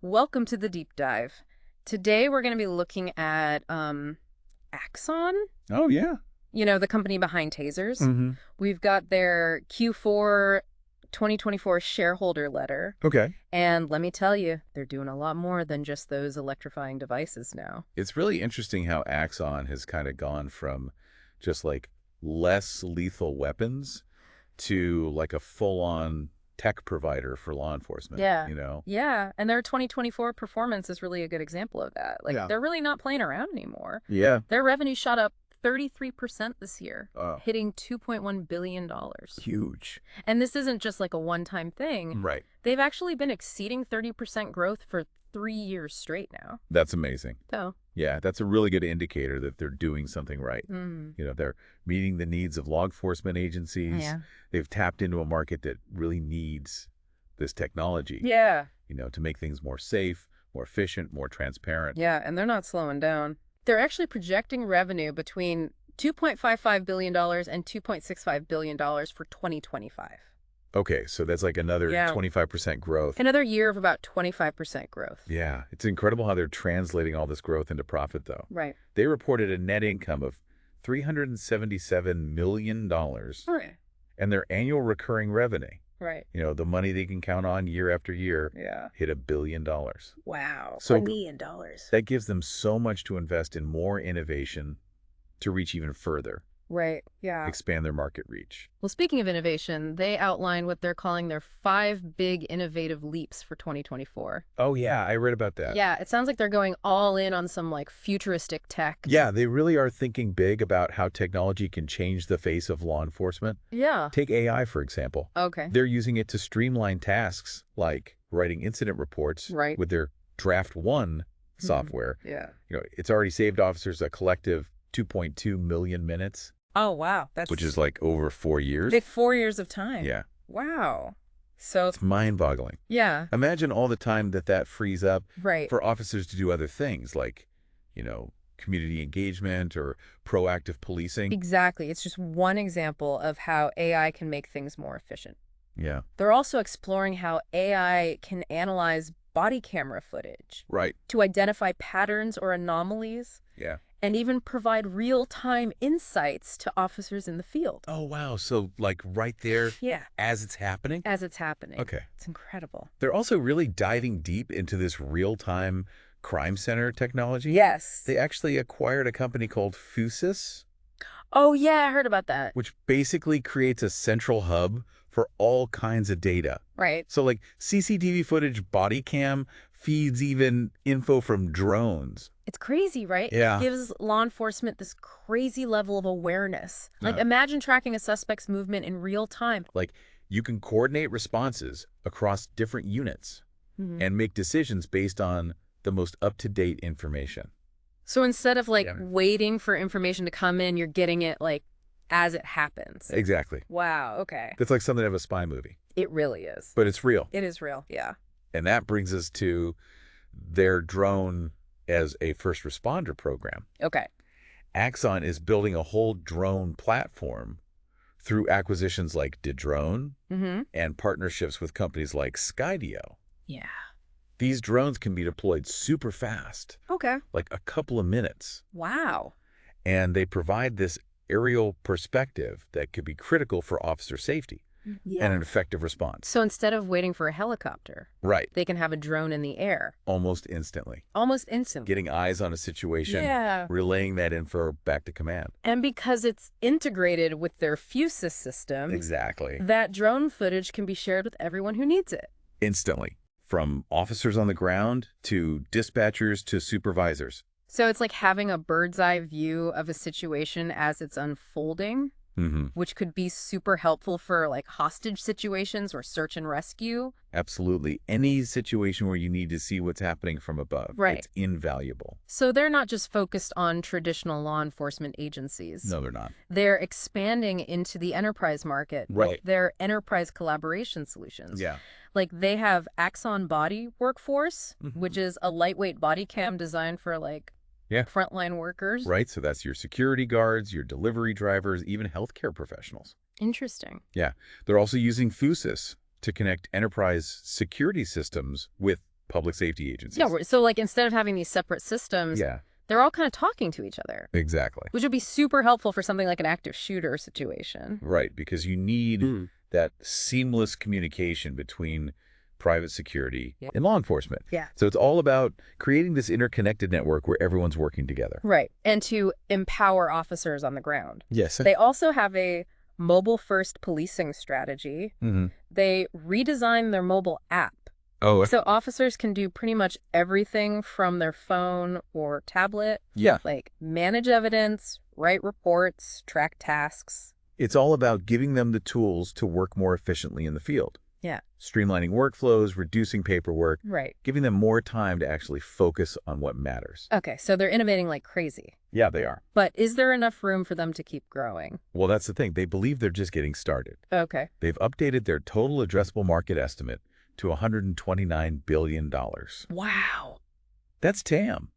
Welcome to the deep dive. Today we're going to be looking at Axon, Oh, yeah. the company behind tasers. Mm-hmm. We've got their Q4 2024 shareholder letter. Okay. And let me tell you, they're doing a lot more than just those electrifying devices now. It's really interesting how Axon has kind of gone from just like less lethal weapons to like a full-on tech provider for law enforcement, Yeah. you know? Yeah, and their 2024 performance is really a good example of that. Like, Yeah. they're really not playing around anymore. Yeah. Their revenue shot up 33% this year, Oh, hitting $2.1 billion. huge. And this isn't just like a one-time thing. Right. They've actually been exceeding 30% growth for 3 years straight now. That's amazing. So, Yeah, that's a really good indicator that they're doing something right. They're meeting the needs of law enforcement agencies. yeah. They've tapped into a market that really needs this technology, Yeah. to make things more safe, more efficient, more transparent. Yeah, and they're not slowing down. They're actually projecting revenue between $2.55 billion and $2.65 billion for 2025. Okay, so that's like another Yeah. 25% growth. Another year of about 25% growth. Yeah, it's incredible how they're translating all this growth into profit, though. Right. They reported a net income of $377 million, Right. and their annual recurring revenue, Right. the money they can count on year after year, Yeah. hit $1 billion. Wow. So $1 million. that gives them so much to invest in more innovation to reach even further, Right. Yeah. expand their market reach. Well, speaking of innovation, they outlined what they're calling their 5 big innovative leaps for 2024. Oh, yeah, I read about that. Yeah, it sounds like they're going all in on some like futuristic tech. Yeah, they really are thinking big about how technology can change the face of law enforcement. Yeah. Take AI, for example. Okay. They're using it to streamline tasks like writing incident reports Right. with their Draft One software. Yeah. It's already saved officers a collective 2.2 million minutes, Oh, wow. That's which is like over 4 years. like 4 years of time. Yeah, Wow. So, it's mind-boggling. yeah. Imagine all the time that frees up Right. for officers to do other things like, community engagement or proactive policing. Exactly. It's just one example of how AI can make things more efficient. Yeah, They're also exploring how AI can analyze body camera footage right. to identify patterns or anomalies, Yeah. and even provide real-time insights to officers in the field. Oh, wow. So like right there Yeah, as it's happening? as it's happening. Okay. It's incredible. They're also really diving deep into this real-time crime center technology. Yes. They actually acquired a company called Fusus, Oh, yeah, I heard about that. which basically creates a central hub for all kinds of data. Right. So like CCTV footage, body cam, feeds even info from drones. It's crazy, right? Yeah. It gives law enforcement this crazy level of awareness. Like, Yeah. imagine tracking a suspect's movement in real time. Like you can coordinate responses across different units Mhm. and make decisions based on the most up-to-date information. So instead of like Yeah. waiting for information to come in, you're getting it like as it happens. Exactly. Wow, okay. That's like something out of a spy movie, It really is. but it's real. It is real, yeah. And that brings us to their drone as a first responder program. Okay. Axon is building a whole drone platform through acquisitions like Dedrone Mm-hmm. and partnerships with companies like Skydio. Yeah. These drones can be deployed super fast, Okay. like a couple of minutes, Wow. and they provide this aerial perspective that could be critical for officer safety and an effective response. So instead of waiting for a helicopter, Right, they can have a drone in the air almost instantly. almost instantly. Getting eyes on a situation, Yeah. relaying that info back to command. And because it's integrated with their Fusus system, Exactly. that drone footage can be shared with everyone who needs it. Instantly. From officers on the ground to dispatchers to supervisors. So it's like having a bird's eye view of a situation as it's unfolding, Mm-hmm. which could be super helpful for like hostage situations or search and rescue. Absolutely. Any situation where you need to see what's happening from above. Right. It's invaluable. So they're not just focused on traditional law enforcement agencies. No, they're not. They're expanding into the enterprise market with Right. their enterprise collaboration solutions. Yeah. Like they have Axon Body Workforce, Mhm. which is a lightweight body cam designed for like Yeah. frontline workers. Right. So that's your security guards, your delivery drivers, even healthcare professionals. Interesting. Yeah. They're also using Fusus to connect enterprise security systems with public safety Yeah, agencies. so like instead of having these separate systems, Yeah, they're all kind of talking to each other, exactly. which would be super helpful for something like an active shooter situation. Right, because you need that seamless communication between private security Yeah. and law enforcement. Yeah. So it's all about creating this interconnected network where everyone's working together. Right. And to empower officers on the ground. Yes. They also have a mobile-first policing strategy. Mm-hmm. They redesigned their mobile app. Oh, So officers can do pretty much everything from their phone or tablet, yeah. like manage evidence, write reports, track tasks. It's all about giving them the tools to work more efficiently in the field. Yeah. Streamlining workflows, reducing paperwork, Right. giving them more time to actually focus on what matters. Okay, so they're innovating like crazy. Yeah, they are. But is there enough room for them to keep growing? Well, that's the thing. They believe they're just getting started. Okay. They've updated their total addressable market estimate to $129 billion. Wow. That's TAM.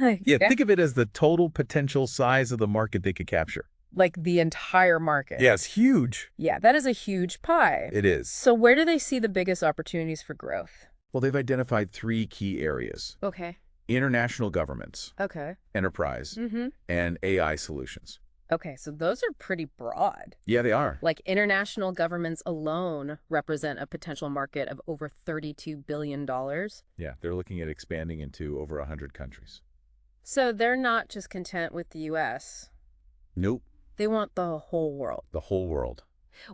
Like, Yeah, think of it as the total potential size of the market they could capture. like the entire market. Yeah, it's huge. Yeah, that is a huge pie. It is. So where do they see the biggest opportunities for growth? Well, they've identified 3 key areas: Okay. international governments, Okay. enterprise, Mm-hmm. and AI solutions. Okay, so those are pretty broad. Yeah, they are. Like international governments alone represent a potential market of over $32 billion. Yeah, they're looking at expanding into over 100 countries. So they're not just content with the US. Nope, They want the whole world. the whole world.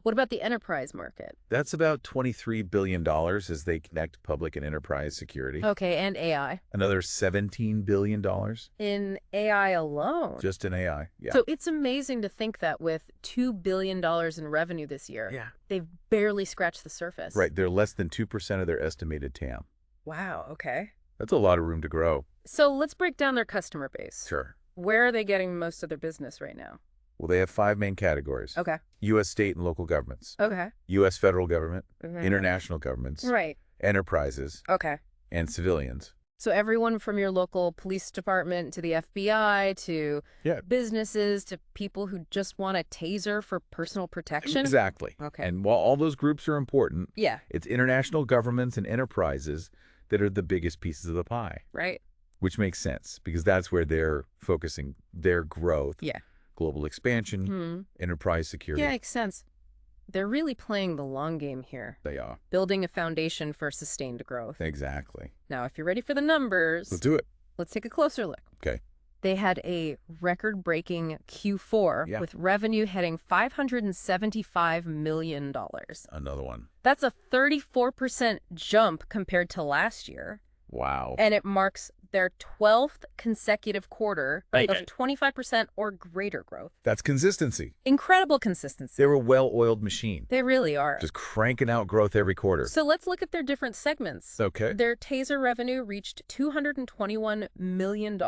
What about the enterprise market? That's about $23 billion as they connect public and enterprise security. Okay, and AI. Another $17 billion In AI alone. just in AI. Yeah. So it's amazing to think that with $2 billion in revenue this year, Yeah. they've barely scratched the surface. Right, they're less than 2% of their estimated TAM. Wow, okay. That's a lot of room to grow. So let's break down their customer base. Sure. Where are they getting most of their business right now? Well, they have 5 main categories. Okay. U.S. state and local governments, Okay. U.S. federal government, Okay. international governments, Right. enterprises, Okay. and civilians. So everyone from your local police department to the FBI to Yeah. businesses to people who just want a taser for personal protection? Exactly. Okay. And while all those groups are important, Yeah, it's international governments and enterprises that are the biggest pieces of the pie, right? which makes sense because that's where they're focusing their growth, Yeah. global expansion, Hmm. enterprise security. Yeah, makes sense. They're really playing the long game here, They are. building a foundation for sustained growth. Exactly. Now, if you're ready for the numbers, Let's do it. let's take a closer look. Okay. They had a record-breaking Q4 Yeah. with revenue hitting $575 million. Another one. That's a 34% jump compared to last year, Wow. and it marks their 12th consecutive quarter Right. of 25% or greater growth. That's consistency. Incredible consistency. They're a well-oiled machine, They really are. just cranking out growth every quarter. So let's look at their different segments. Okay. Their taser revenue reached $221 million.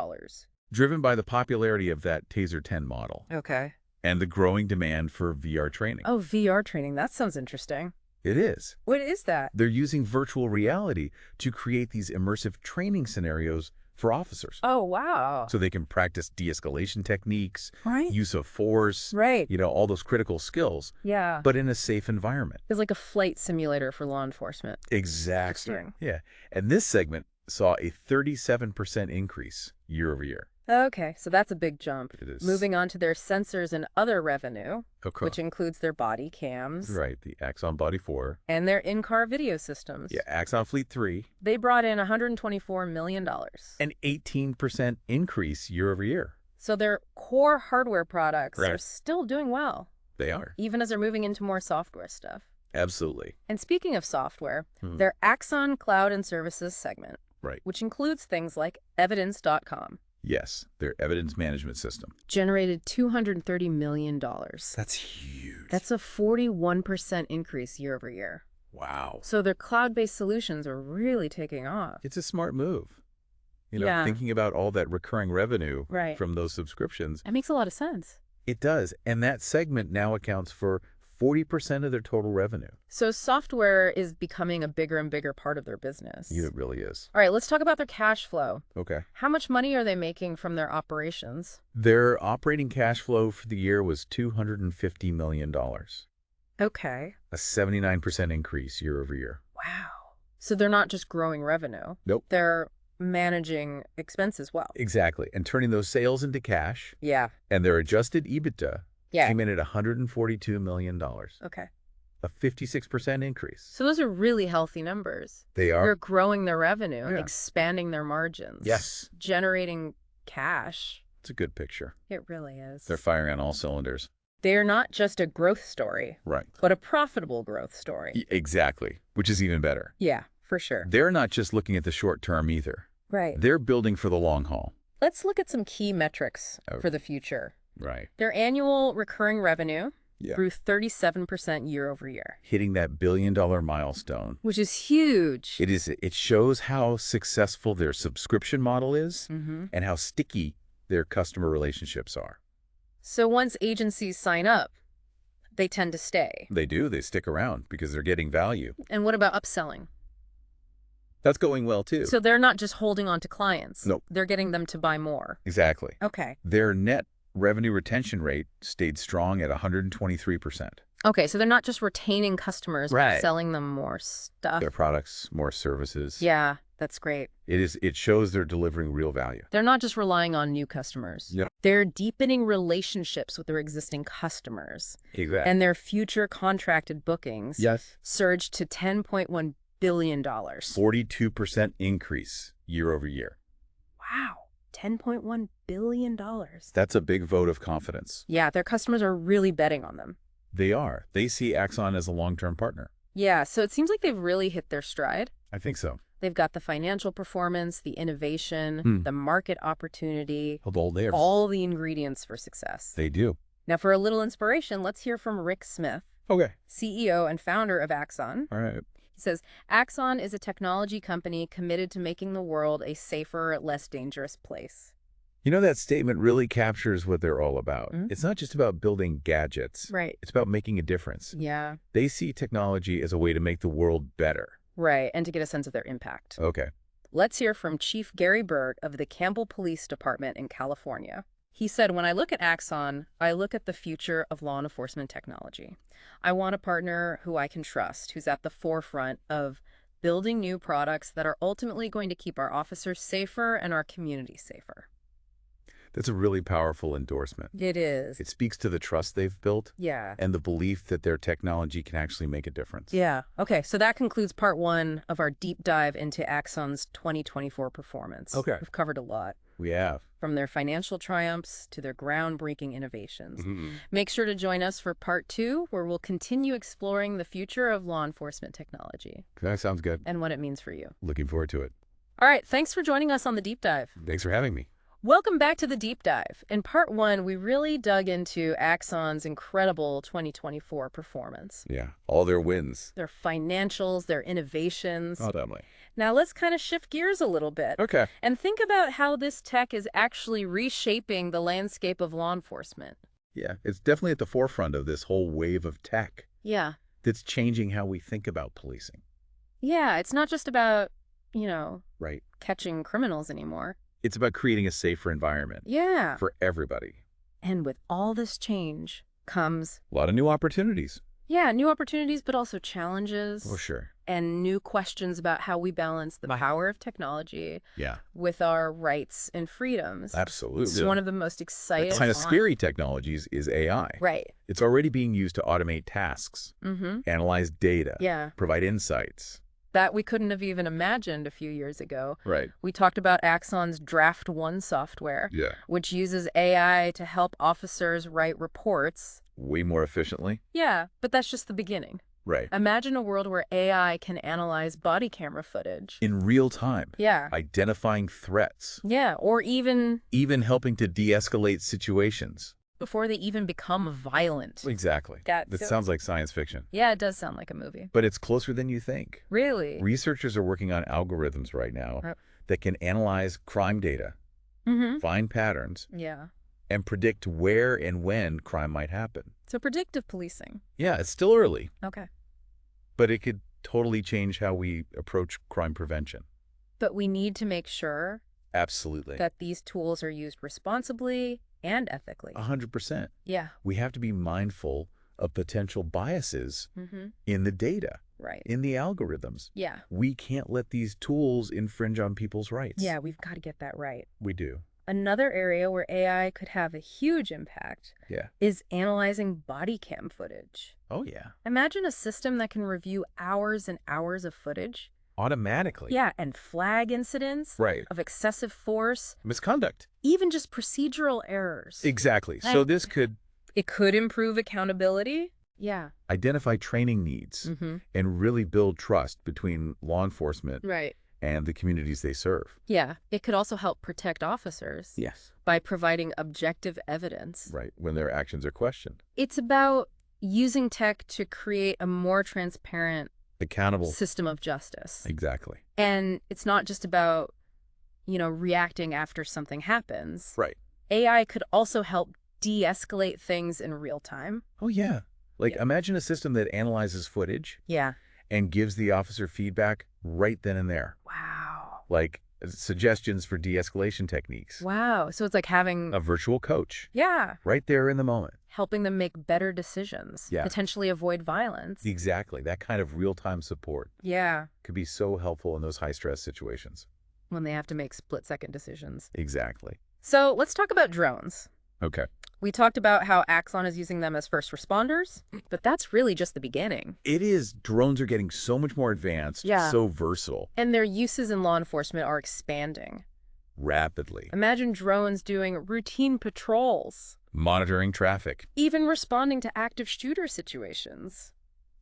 Driven by the popularity of that Taser 10 model Okay. and the growing demand for VR training. Oh, VR training. That sounds interesting. It is. What is that? They're using virtual reality to create these immersive training scenarios for officers. Oh, wow. So they can practice de-escalation techniques, Right. use of force, Right. all those critical skills, Yeah. but in a safe environment. It's like a flight simulator for law enforcement. Exactly. Interesting. Yeah. And this segment saw a 37% increase year over year. Okay, so that's a big jump. It is. Moving on to their sensors and other revenue, Okay. which includes their body cams Right, the Axon Body 4. and their in-car video systems. Yeah, Axon Fleet 3. They brought in $124 million. An 18% increase year over year. So their core hardware products are Right. still doing well, They are. even as they're moving into more software stuff. Absolutely. And speaking of software, Hmm. their Axon Cloud and Services segment, Right. which includes things like evidence.com, Yes, their evidence management system. generated $230 million. That's huge. That's a 41% increase year over year. wow. So their cloud-based solutions are really taking off. It's a smart move. Yeah. Thinking about all that recurring revenue Right. from those subscriptions. That makes a lot of sense. It does. And that segment now accounts for 40% of their total revenue. So software is becoming a bigger and bigger part of their business. It really is. All right, let's talk about their cash flow. Okay. How much money are they making from their operations? Their operating cash flow for the year was $250 million, Okay. a 79% increase year over year. Wow. So they're not just growing revenue. Nope. They're managing expenses well. Exactly. And turning those sales into cash. Yeah. And their adjusted EBITDA Yeah. came in at $142 million, Okay. a 56% increase. So those are really healthy numbers. They are. They're growing their revenue, Yeah. expanding their margins. Yes. Generating cash. It's a good picture. It really is. They're firing on all cylinders. They're not just a growth story. Right. But a profitable growth story. Exactly. Which is even better. Yeah, for sure. They're not just looking at the short term either. Right. They're building for the long haul. Let's look at some key metrics for the future. Right. Their annual recurring revenue Yeah. grew 37% year over year. Hitting that billion-dollar milestone. Which is huge. It is. It shows how successful their subscription model is and how sticky their customer relationships are. So once agencies sign up, they tend to stay. They do. They stick around because they're getting value. And what about upselling? That's going well, too. So they're not just holding on to clients. Nope. They're getting them to buy more. Exactly. Okay. Their net revenue retention rate stayed strong at 123%. Okay, so they're not just retaining customers, but Right. selling them more stuff. Their products, more services. Yeah, that's great. It shows they're delivering real value. They're not just relying on new customers. Yep. They're deepening relationships with their existing customers. Exactly. And their future contracted bookings Yes. surged to $10.1 billion. 42% increase year over year. Wow, $10.1 billion. That's a big vote of confidence. Yeah, their customers are really betting on them. They are. They see Axon as a long-term partner. Yeah, so it seems like they've really hit their stride. I think so. They've got the financial performance, the innovation, the market opportunity, all the ingredients for success. They do. Now, for a little inspiration, let's hear from Rick Smith, Okay. CEO and founder of Axon. All right. He says, Axon is a technology company committed to making the world a safer, less dangerous place. You know, that statement really captures what they're all about. It's not just about building gadgets. Right. It's about making a difference. Yeah. They see technology as a way to make the world better. Right, and to get a sense of their impact. Okay. Let's hear from Chief Gary Berg of the Campbell Police Department in California. He said, when I look at Axon, I look at the future of law enforcement technology. I want a partner who I can trust, who's at the forefront of building new products that are ultimately going to keep our officers safer and our communities safer. That's a really powerful endorsement. It is. It speaks to the trust they've built Yeah. and the belief that their technology can actually make a difference. Yeah. Okay, so that concludes part one of our deep dive into Axon's 2024 performance. Okay. We've covered a lot. We have. From their financial triumphs to their groundbreaking innovations. Make sure to join us for part two, where we'll continue exploring the future of law enforcement technology That sounds good. and what it means for you. Looking forward to it. All right, thanks for joining us on the deep dive. Thanks for having me. Welcome back to the deep dive. In part one, we really dug into Axon's incredible 2024 performance. Yeah. All their wins. Their financials, their innovations. Oh, definitely. Now let's kind of shift gears a little bit. Okay. And think about how this tech is actually reshaping the landscape of law enforcement. Yeah. It's definitely at the forefront of this whole wave of tech Yeah. that's changing how we think about policing. Yeah, it's not just about, Right. catching criminals anymore. It's about creating a safer environment Yeah. for everybody. And with all this change comes, A lot of new opportunities. new opportunities, but also challenges. Oh, sure. And new questions about how we balance the power of technology Yeah. with our rights and freedoms. Absolutely. It's one of the most exciting. kind of scary technologies is AI. Right. It's already being used to automate tasks, analyze data, Yeah. provide insights. That we couldn't have even imagined a few years ago. Right. We talked about Axon's Draft One software, Yeah. which uses AI to help officers write reports. Way more efficiently. Yeah, but that's just the beginning. Right. Imagine a world where AI can analyze body camera footage. In real time. Yeah. Identifying threats. Yeah, or even Even helping to de-escalate situations. before they even become violent. Exactly. That That sounds like science fiction. Yeah, it does sound like a movie. But it's closer than you think. Really? Researchers are working on algorithms right now Right. that can analyze crime data, find patterns, Yeah. and predict where and when crime might happen. So predictive policing. Yeah, it's still early, Okay. but it could totally change how we approach crime prevention. But we need to make sure Absolutely. that these tools are used responsibly and ethically. 100%. Yeah. We have to be mindful of potential biases Mm-hmm. in the data, Right. in the algorithms. Yeah. We can't let these tools infringe on people's rights. Yeah, we've got to get that right. We do. Another area where AI could have a huge impact Yeah. is analyzing body cam footage. Oh, yeah. Imagine a system that can review hours and hours of footage. Automatically. Yeah, and flag incidents Right. of excessive force, Misconduct. even just procedural errors. Exactly. So And this could it could improve accountability. Yeah. identify training needs Mm-hmm. and really build trust between law enforcement Right. and the communities they serve. Yeah. It could also help protect officers Yes. by providing objective evidence. Right. When their actions are questioned. It's about using tech to create a more transparent Accountable. system of justice. Exactly. And it's not just about, reacting after something happens. Right. AI could also help de-escalate things in real time. Oh, yeah. Like, Yeah. imagine a system that analyzes footage Yeah. and gives the officer feedback right then and there. Wow. Like, suggestions for de-escalation techniques. Wow. So it's like having, A virtual coach yeah, right there in the moment. helping them make better decisions, Yeah. potentially avoid violence. Exactly. That kind of real-time support Yeah. could be so helpful in those high-stress situations. When they have to make split-second decisions. Exactly. So let's talk about drones. Okay. We talked about how Axon is using them as first responders, but that's really just the beginning. It is. Drones are getting so much more advanced, Yeah. so versatile, And their uses in law enforcement are expanding. rapidly. Imagine drones doing routine patrols, Monitoring traffic. even responding to active shooter situations.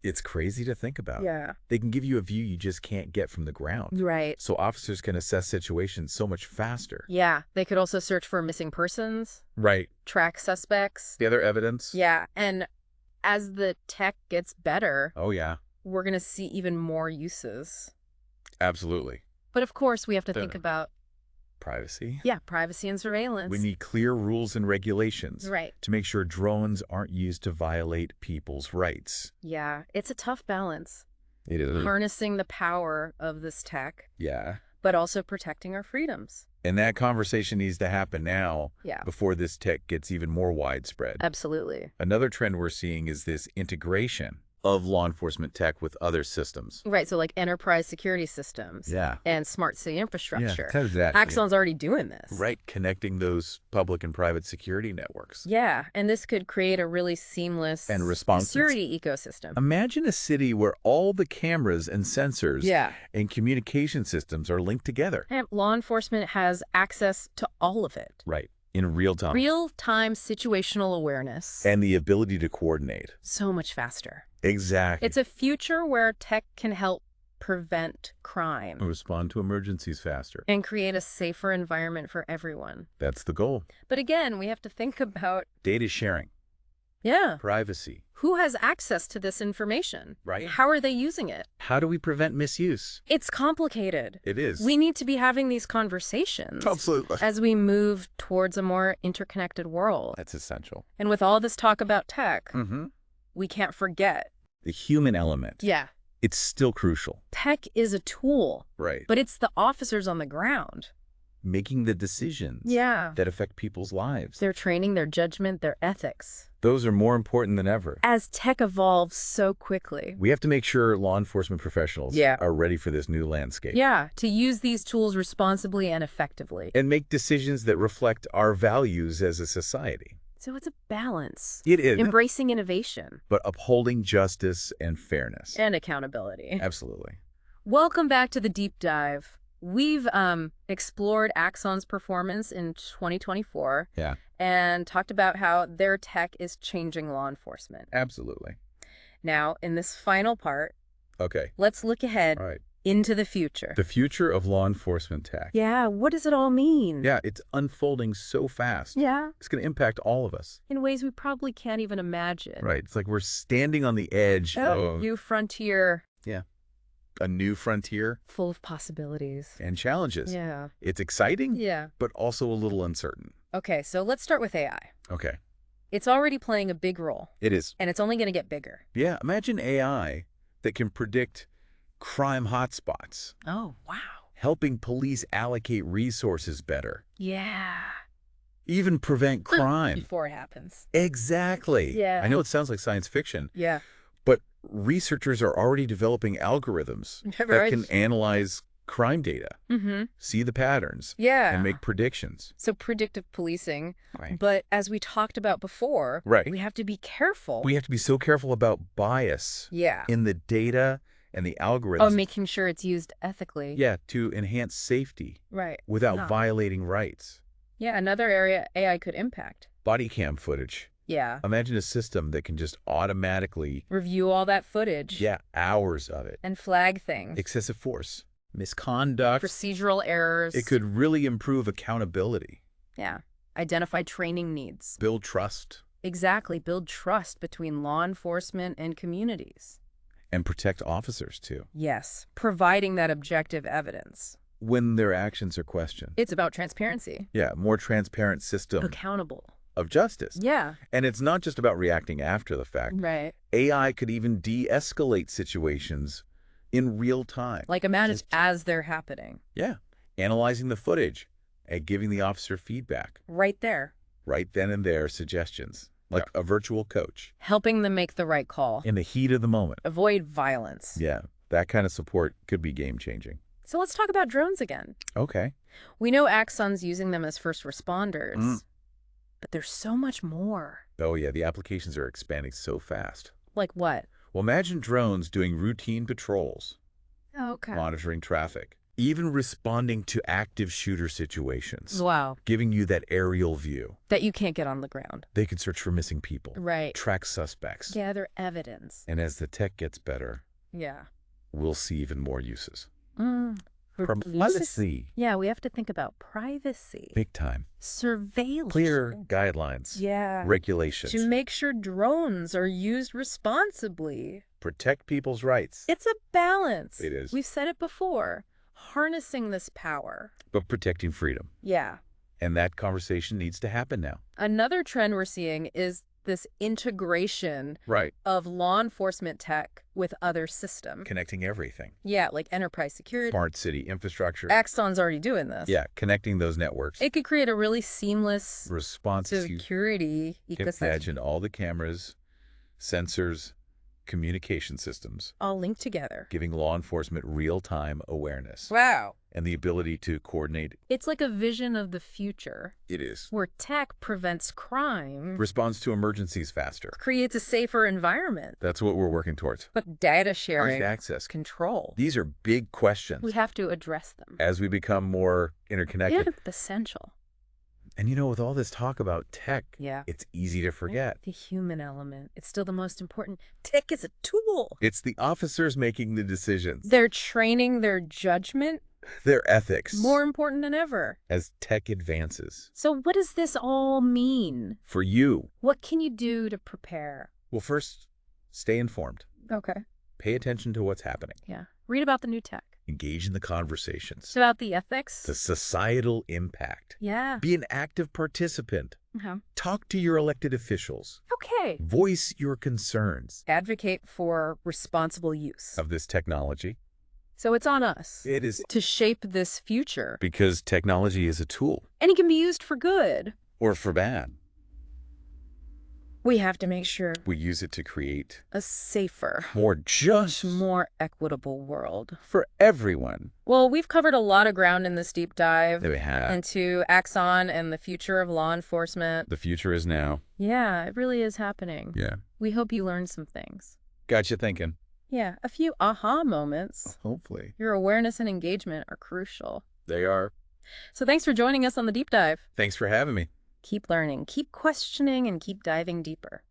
It's crazy to think about. Yeah. They can give you a view you just can't get from the ground. Right. So officers can assess situations so much faster. Yeah. They could also search for missing persons, Right. track suspects. The other evidence? Yeah. And as the tech gets better, Oh, yeah. we're going to see even more uses. Absolutely. But of course, we have to The- think about, Privacy. privacy and surveillance. We need clear rules and regulations Right. to make sure drones aren't used to violate people's rights. Yeah. It's a tough balance. It is. Harnessing the power of this tech, Yeah. but also protecting our freedoms. And that conversation needs to happen now Yeah. before this tech gets even more widespread. Absolutely. Another trend we're seeing is this integration of law enforcement tech with other systems. Right. So like enterprise security systems. Yeah. And smart city infrastructure. Exactly. Axon's already doing this. Right, connecting those public and private security networks. Yeah. And this could create a really seamless And responsive. security ecosystem. Imagine a city where all the cameras and sensors Yeah. and communication systems are linked together. And law enforcement has access to all of it. Right, in real time. Real-time situational awareness. And the ability to coordinate. So much faster. Exactly. It's a future where tech can help prevent crime Respond to emergencies faster. and create a safer environment for everyone. That's the goal. But again, we have to think about, Data sharing, yeah, privacy. who has access to this information? Right. How are they using it? How do we prevent misuse? It's complicated. It is. We need to be having these conversations Absolutely. as we move towards a more interconnected world. That's essential. And with all this talk about tech, Mm-hmm. we can't forget. The human element. Yeah. It's still crucial. Tech is a tool, Right. but it's the officers on the ground. Making the decisions Yeah. that affect people's lives. Their training, their judgment, their ethics. Those are more important than ever. As tech evolves so quickly. We have to make sure law enforcement professionals Yeah. are ready for this new landscape. Yeah, to use these tools responsibly and effectively. And make decisions that reflect our values as a society. So it's a balance. It is. Embracing innovation. But upholding justice and fairness. And accountability. Absolutely. Welcome back to the deep dive. We've explored Axon's performance in 2024 Yeah. and talked about how their tech is changing law enforcement. Absolutely. Now, in this final part, Okay. let's look ahead All right. into the future. The future of law enforcement tech. Yeah, what does it all mean? Yeah, it's unfolding so fast. Yeah, It's going to impact all of us. in ways we probably can't even imagine. Right. It's like we're standing on the edge Oh, of new frontier a new frontier full of possibilities. and challenges. Yeah. It's exciting, Yeah. but also a little uncertain. Okay, so let's start with AI. Okay. It's already playing a big role, It is. and it's only going to get bigger. Yeah. Imagine AI that can predict crime hotspots, Oh, wow. helping police allocate resources better. Yeah. even prevent crime. Before it happens. Exactly. Yeah. I know it sounds like science fiction, Yeah. but researchers are already developing algorithms that Right. can analyze crime data, see the patterns, Yeah. and make predictions. So predictive policing. Right. But as we talked about before, Right. we have to be careful. We have to be so careful about bias Yeah. in the data and the Oh, algorithms. making sure it's used ethically. Yeah, to enhance safety Right. without Yeah. violating rights. Yeah, another area AI could impact. Body cam footage. Yeah. Imagine a system that can just automatically, Review all that footage. yeah, hours of it. And flag things. Excessive force, misconduct. Procedural errors. It could really improve accountability, Yeah. Identify training needs. build trust, Exactly. Build trust between law enforcement and communities. and protect officers, too, Yes. Providing that objective evidence. when their actions are questioned. It's about transparency. Yeah, more transparent system Accountable. of justice. Yeah. And it's not just about reacting after the fact. Right. AI could even de-escalate situations in real time. Like imagine as they're happening. Yeah, analyzing the footage and giving the officer feedback. Right there. Right then and there, suggestions, like a virtual coach. Helping them make the right call. In the heat of the moment. Avoid violence. Yeah, that kind of support could be game-changing. So let's talk about drones again. Okay. We know Axon's using them as first responders, but there's so much more. Oh, yeah, the applications are expanding so fast. Like what? Well, imagine drones doing routine patrols, Okay. monitoring traffic, even responding to active shooter situations, Wow. giving you that aerial view. That you can't get on the ground. They can search for missing people, Right. track suspects. Gather evidence. And as the tech gets better, Yeah. we'll see even more uses. For Privacy. Yeah, we have to think about privacy. Big time. Surveillance. Clear guidelines. Yeah. Regulations. To make sure drones are used responsibly. Protect people's rights. It's a balance. It is. We've said it before. Harnessing this power. But protecting freedom. Yeah. And that conversation needs to happen now. Another trend we're seeing is this integration Right. of law enforcement tech with other systems. Connecting everything. Yeah, like enterprise security. Smart city infrastructure. Axon's already doing this. Yeah, connecting those networks. It could create a really seamless Response to security ecosystem. imagine all the cameras, sensors, communication systems, all linked together. giving law enforcement real-time awareness Wow. and the ability to coordinate. It's like a vision of the future It is. where tech prevents crime, Responds to emergencies faster. creates a safer environment, That's what we're working towards. but data sharing, Market access. control. These are big questions We have to address them. as we become more interconnected. Yeah, essential. And you know, with all this talk about tech, Yeah. it's easy to forget. The human element. It's still the most important. Tech is a tool. It's the officers making the decisions, They're training their judgment their ethics, more important than ever. as tech advances. So what does this all mean? For you, What can you do to prepare? well, first, stay informed. Okay. Pay attention to what's happening. Yeah. Read about the new tech. Engage in the conversations. It's about the ethics. The societal impact. Yeah. Be an active participant. Talk to your elected officials. Okay. Voice your concerns Advocate for responsible use. of this technology. So it's on us It is to shape this future. because technology is a tool, And it can be used for good. or for bad. We have to make sure We use it to create a safer, more just more equitable world. for everyone. Well, we've covered a lot of ground in this deep dive That we have. into Axon and the future of law enforcement. The future is now. Yeah, it really is happening. Yeah. We hope you learned some things. Got you thinking. Yeah, a few aha moments. Hopefully. Your awareness and engagement are crucial. They are. So thanks for joining us on the deep dive. Thanks for having me. Keep learning, keep questioning, and keep diving deeper.